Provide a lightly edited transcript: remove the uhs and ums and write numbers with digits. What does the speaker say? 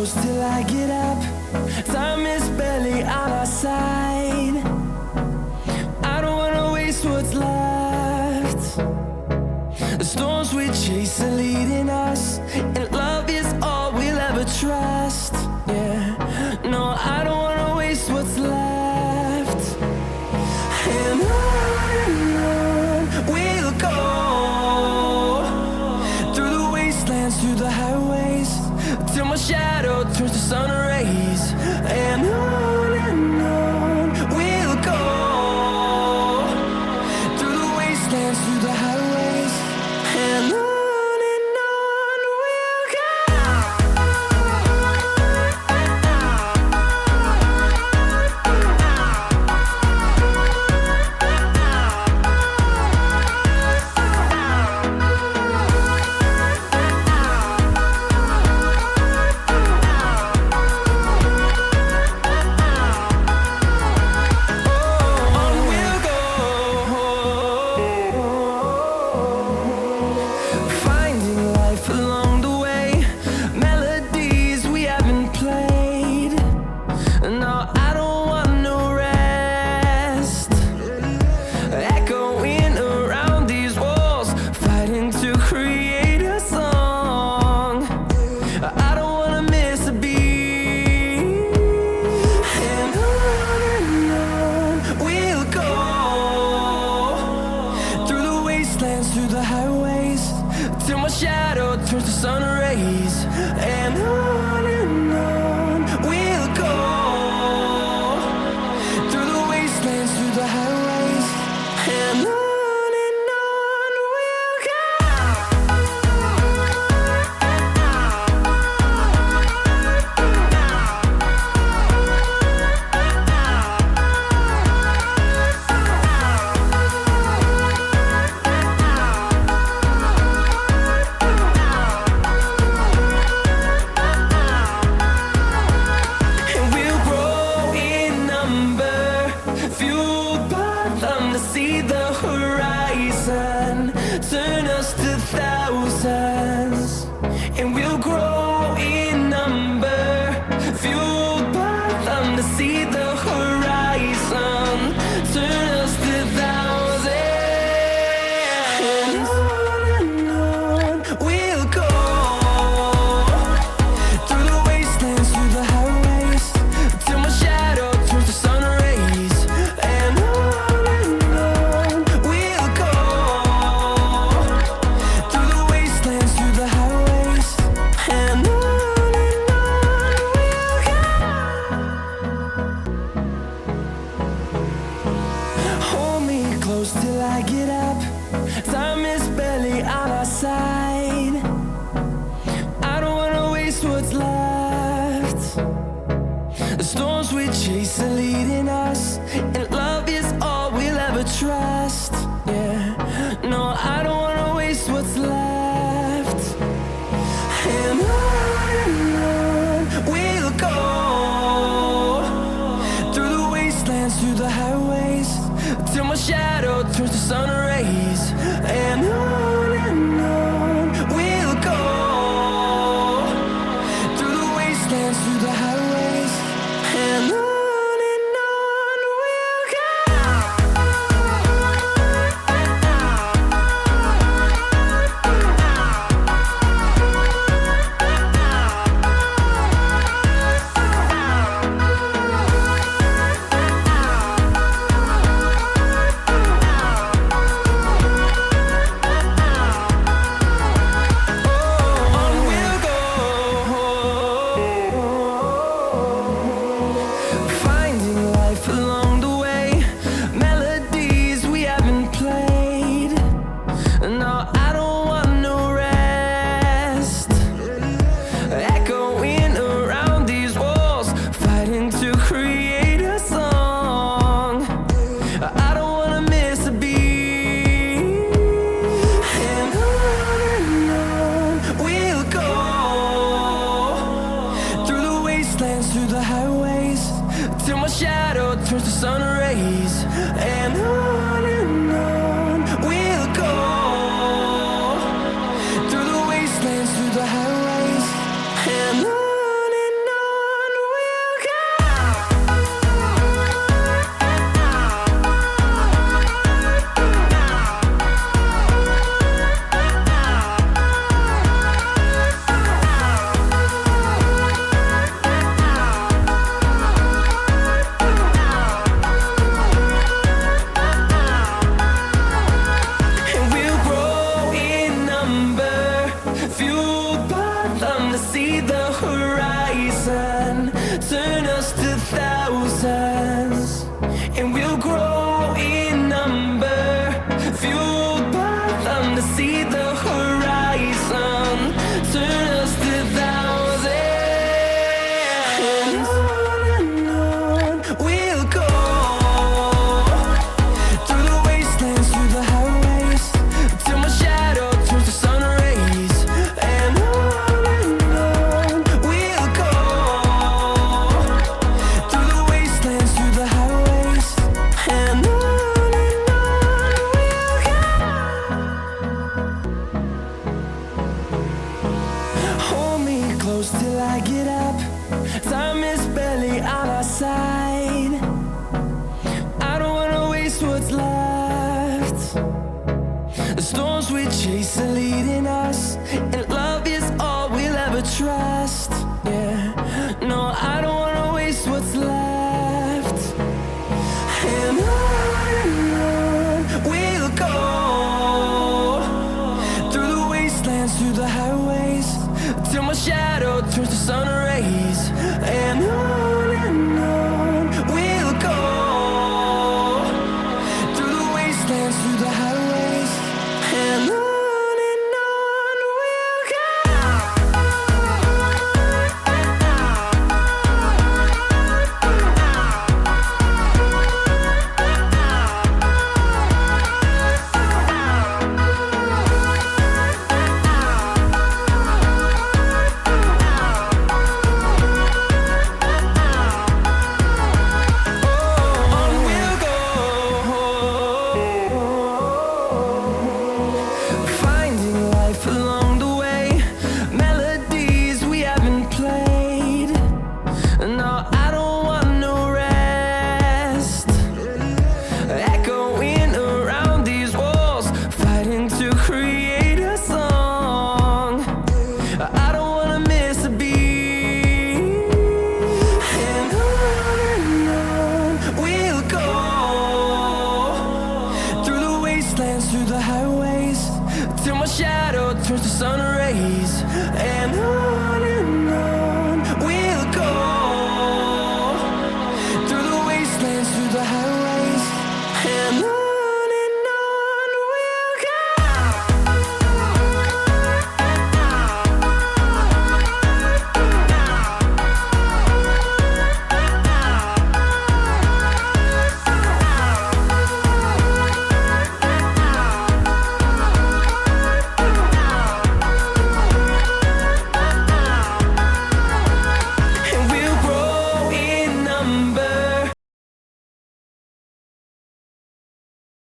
close till I get up. Time is barely on our side. I don't wanna waste what's left. The storms we chase are leading us, and love is all we'll ever trust. Yeah, no, I don't wanna waste what's left. And on we'll go, through the wastelands, through the highways, till my shadow turns to sun rays. And on we'll go, through the wastelands, through the highways, and on we'll go. Through the highways, till my shadow turns to sun rays. And on we'll go, through the wastelands, through the highways, and on we'll go. See the horizon turn us to thousands, and we'll grow in number, fueled by them to see the horizon turn us to thousands. And on we'll go, through the wastelands, through the highways, till my shadow turns to sun rays. And close till I get up. Time is barely on our side. I don't wanna waste what's left. The storms we chase are leading us, and love is all we'll ever trust. Yeah, no, I don't wanna waste what's left. And on we'll go, through the wastelands, through the highways, till my shadow turns to sun rays. And on we'll go, through the wastelands, through the highways, and on we'll go. shadow turns to sun rays, and on we'll go, through the wastelands, through the highways, and on side.